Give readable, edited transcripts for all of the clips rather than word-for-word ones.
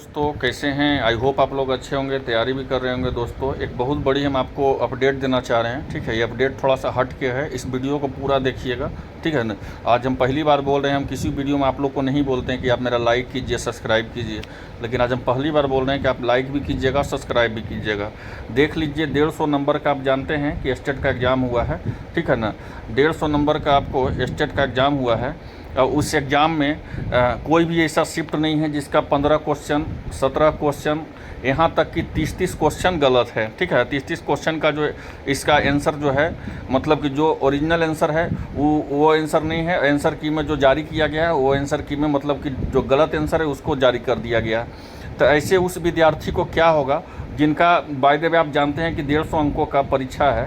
दोस्तों कैसे हैं। आई होप आप लोग अच्छे होंगे, तैयारी भी कर रहे होंगे। दोस्तों एक बहुत बड़ी हम आपको अपडेट देना चाह रहे हैं, ठीक है। ये अपडेट थोड़ा सा हट के है, इस वीडियो को पूरा देखिएगा, ठीक है ना। आज हम पहली बार बोल रहे हैं, हम किसी वीडियो में आप लोग को नहीं बोलते हैं कि आप मेरा लाइक कीजिए, सब्सक्राइब कीजिए, लेकिन आज हम पहली बार बोल रहे हैं कि आप लाइक भी कीजिएगा, सब्सक्राइब भी कीजिएगा। देख लीजिए, 150 नंबर का आप जानते हैं कि स्टेट का एग्ज़ाम हुआ है, ठीक है ना। 150 नंबर का आपको स्टेट का एग्ज़ाम हुआ है। उस एग्ज़ाम में कोई भी ऐसा शिफ्ट नहीं है जिसका 15 क्वेश्चन, 17 क्वेश्चन, यहाँ तक कि 30-30 क्वेश्चन गलत है, ठीक है। 30-30 क्वेश्चन का जो इसका आंसर जो है, मतलब कि जो ओरिजिनल आंसर है वो आंसर नहीं है। आंसर की में जो जारी किया गया है वो आंसर की में मतलब कि जो गलत आंसर है उसको जारी कर दिया गया है। तो ऐसे उस विद्यार्थी को क्या होगा जिनका बाय द वे आप जानते हैं कि 150 अंकों का परीक्षा है,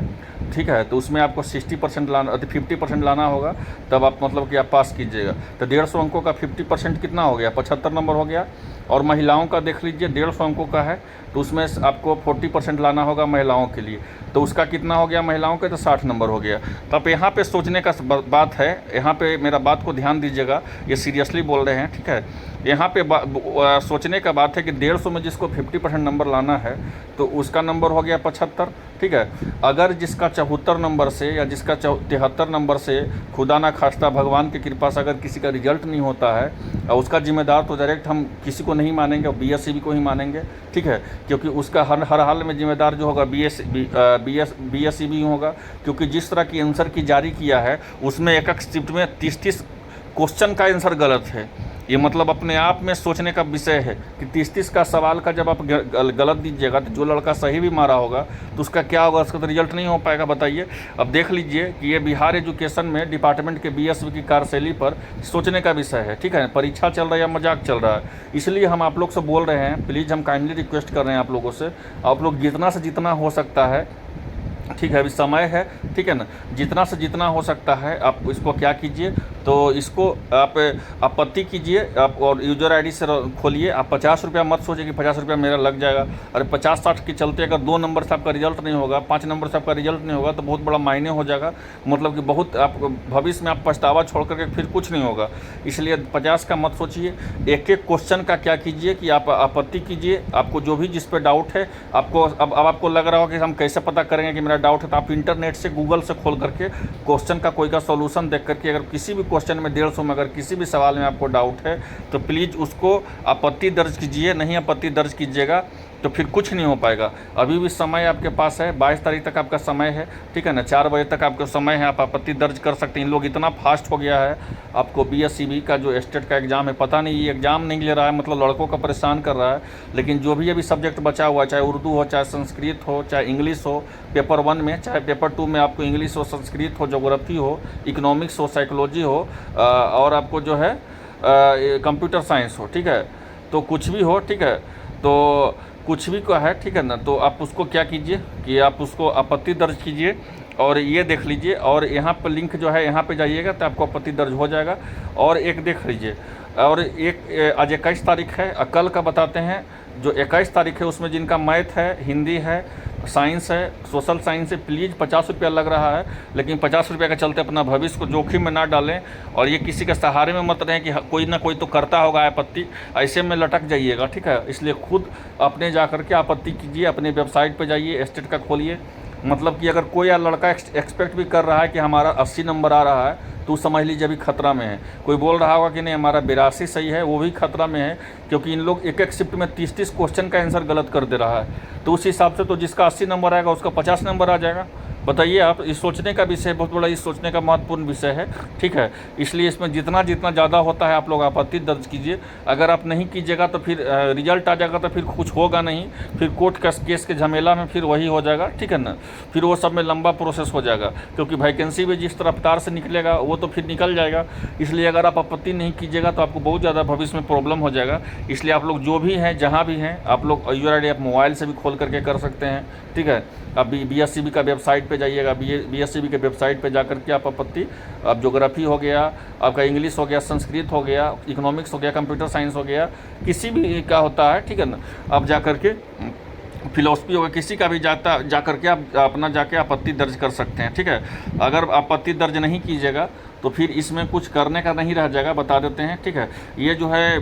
ठीक है। तो उसमें आपको 60% लाना, 50% लाना होगा, तब आप मतलब कि आप पास कीजिएगा। तो 150 अंकों का 50% कितना हो गया, 75 नंबर हो गया। और महिलाओं का देख लीजिए, 150 अंकों का है तो उसमें आपको 40% लाना होगा महिलाओं के लिए, तो उसका कितना हो गया महिलाओं के, तो 60 नंबर हो गया। तो अब यहाँ पे सोचने का बात है, यहाँ पे मेरा बात को ध्यान दीजिएगा, ये सीरियसली बोल रहे हैं, ठीक है। यहाँ पे सोचने का बात है कि 150 में जिसको 50% नंबर लाना है तो उसका नंबर हो गया 75, ठीक है। अगर जिसका 74 नंबर से या जिसका 73 नंबर से खुदा ना खास्ता भगवान की कृपा से अगर किसी का रिजल्ट नहीं होता है, और उसका जिम्मेदार तो डायरेक्ट हम किसी को नहीं मानेंगे, BSCB को ही मानेंगे, ठीक है। क्योंकि उसका हर हाल में जिम्मेदार जो होगा BSCB होगा, क्योंकि जिस तरह की आंसर की जारी किया है उसमें एक शिफ्ट में 30-30 क्वेश्चन का आंसर गलत है। ये मतलब अपने आप में सोचने का विषय है कि 30-30 का सवाल का जब आप गलत दीजिएगा तो जो लड़का सही भी मारा होगा तो उसका क्या होगा, उसका तो रिजल्ट नहीं हो पाएगा, बताइए। अब देख लीजिए कि ये बिहार एजुकेशन में डिपार्टमेंट के BSCB की कार्यशैली पर सोचने का विषय है, ठीक है। परीक्षा चल रहा है या मजाक चल रहा है, इसलिए हम आप लोग से बोल रहे हैं, प्लीज़ हम काइंडली रिक्वेस्ट कर रहे हैं आप लोगों से, आप लोग जितना से जितना हो सकता है, ठीक है, अभी समय है, ठीक है ना, जितना से जितना हो सकता है आप इसको क्या कीजिए, तो इसको आप आपत्ति कीजिए, आप और यूजर आईडी से खोलिए। आप 50 रुपया मत सोचिए कि 50 रुपया मेरा लग जाएगा। अरे 50-60 के चलते अगर 2 नंबर से आपका रिजल्ट नहीं होगा, 5 नंबर से आपका रिजल्ट नहीं होगा तो बहुत बड़ा मायने हो जाएगा, मतलब कि बहुत आप भविष्य में आप पछतावा छोड़ करके फिर कुछ नहीं होगा। इसलिए 50 का मत सोचिए, एक एक क्वेश्चन का क्या कीजिए कि आप आपत्ति कीजिए। आपको जो भी जिस पर डाउट है, आपको अब आपको लग रहा हो कि हम कैसे पता करेंगे कि मेरा डाउट है, तो आप इंटरनेट से गूगल से खोल करके क्वेश्चन का कोई का सॉल्यूशन देख करके, अगर किसी भी क्वेश्चन में 150 में अगर किसी भी सवाल में आपको डाउट है तो प्लीज़ उसको आपत्ति दर्ज कीजिए। नहीं आपत्ति दर्ज कीजिएगा तो फिर कुछ नहीं हो पाएगा। अभी भी समय आपके पास है, 22 तारीख तक आपका समय है, ठीक है ना। 4 बजे तक आपका समय है, आप आपत्ति दर्ज कर सकते हैं। इन लोग इतना फास्ट हो गया है, आपको BSCB का जो स्टेट का एग्ज़ाम है, पता नहीं ये एग्ज़ाम नहीं ले रहा है, मतलब लड़कों का परेशान कर रहा है। लेकिन जो भी अभी सब्जेक्ट बचा हुआ है, चाहे उर्दू हो, चाहे संस्कृत हो, चाहे इंग्लिश हो, पेपर 1 में, चाहे पेपर 2 में आपको इंग्लिश हो, संस्कृत हो, ज्योग्राफी हो, इकोनॉमिक्स हो, साइकोलॉजी हो, और आपको जो है कंप्यूटर साइंस हो, ठीक है। तो कुछ भी हो, ठीक है, तो कुछ भी का है, ठीक है ना। तो आप उसको क्या कीजिए कि आप उसको आपत्ति दर्ज कीजिए, और ये देख लीजिए, और यहाँ पर लिंक जो है यहाँ पे जाइएगा तो आपको आपत्ति दर्ज हो जाएगा। और एक देख लीजिए, और एक आज 21 तारीख है, कल का बताते हैं। जो 21 तारीख है उसमें जिनका मैथ है, हिंदी है, साइंस है, सोशल साइंस है, प्लीज़ 50 रुपया लग रहा है, लेकिन 50 रुपये के चलते अपना भविष्य को जोखिम में ना डालें, और ये किसी के सहारे में मत रहें कि कोई ना कोई तो करता होगा आपत्ति, ऐसे में लटक जाइएगा, ठीक है। इसलिए खुद अपने जा कर के आपत्ति कीजिए, अपने वेबसाइट पर जाइए, स्टेट का खोलिए। मतलब कि अगर कोई लड़का एक्सपेक्ट भी कर रहा है कि हमारा 80 नंबर आ रहा है तो समझ लीजिए अभी खतरा में है। कोई बोल रहा होगा कि नहीं हमारा 82 सही है, वो भी खतरा में है, क्योंकि इन लोग एक एक शिफ्ट में 30-30 क्वेश्चन का आंसर गलत कर दे रहा है। तो उस हिसाब से तो जिसका 80 नंबर आएगा उसका 50 नंबर आ जाएगा। बताइए आप, इस सोचने का विषय बहुत बड़ा, इस सोचने का महत्वपूर्ण विषय है, ठीक है। इसलिए इसमें जितना जितना ज़्यादा होता है आप लोग आपत्ति दर्ज कीजिए। अगर आप नहीं कीजिएगा तो फिर रिजल्ट आ जाएगा तो फिर कुछ होगा नहीं, फिर कोर्ट का केस के झमेला में फिर वही हो जाएगा, ठीक है ना। फिर वो सब में लंबा प्रोसेस हो जाएगा, क्योंकि वैकेंसी भी जिस रफ्तार से निकलेगा वो तो फिर निकल जाएगा। इसलिए अगर आप आपत्ति नहीं कीजिएगा तो आपको बहुत ज़्यादा भविष्य में प्रॉब्लम हो जाएगा। इसलिए आप लोग जो भी हैं, जहाँ भी हैं, आप लोग यूजर आईडी आप मोबाइल से भी खोल करके कर सकते हैं, ठीक है। आप BSCB का वेबसाइट पे जाइएगा, BSCB के वेबसाइट पे जाकर के आप आपत्ति, आप ज्योग्राफी हो गया, आपका इंग्लिश हो गया, संस्कृत हो गया, इकोनॉमिक्स हो गया, कंप्यूटर साइंस हो गया, किसी भी का होता है, ठीक है ना, आप जा कर के फिलॉसफी होगा, किसी का भी जा करके आप अपना जाके आपत्ति दर्ज कर सकते हैं। ठीक है, अगर आपत्ति दर्ज नहीं कीजिएगा तो फिर इसमें कुछ करने का नहीं रह जाएगा, बता देते हैं। ठीक है, ये जो है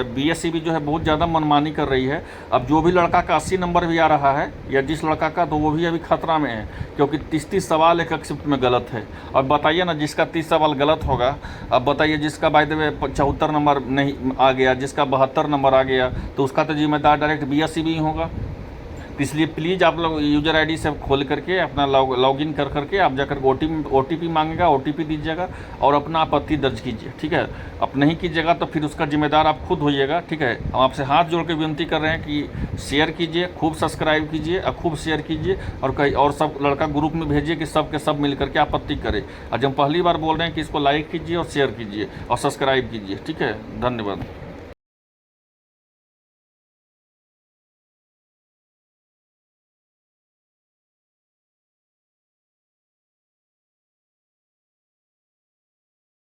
बीएसईबी जो है बहुत ज़्यादा मनमानी कर रही है। अब जो भी लड़का का 80 नंबर भी आ रहा है या जिस लड़का का, तो वो भी अभी खतरा में है, क्योंकि 30 सवाल एक शिफ्ट में गलत है। अब बताइए ना, जिसका 30 सवाल गलत होगा, अब बताइए जिसका बाय द वे 74 नंबर नहीं आ गया, जिसका 72 नंबर आ गया, तो उसका तो जिम्मेदार डायरेक्ट बीएसईबी ही होगा। तो इसलिए प्लीज़ आप लोग यूज़र आईडी से खोल करके अपना लॉगिन कर करके आप जाकर ओटीपी मांगेगा, ओटीपी दीजिएगा और अपना आपत्ति दर्ज कीजिए। ठीक है, अब नहीं कीजिएगा तो फिर उसका जिम्मेदार आप खुद होइएगा। ठीक है, हम आपसे हाथ जोड़ के विनती कर रहे हैं कि शेयर कीजिए, खूब सब्सक्राइब कीजिए और खूब शेयर कीजिए, और कहीं और सब लड़का ग्रुप में भेजिए कि सब के सब मिल करके आपत्ति करें। और जब पहली बार बोल रहे हैं कि इसको लाइक कीजिए और शेयर कीजिए और सब्सक्राइब कीजिए। ठीक है, धन्यवाद।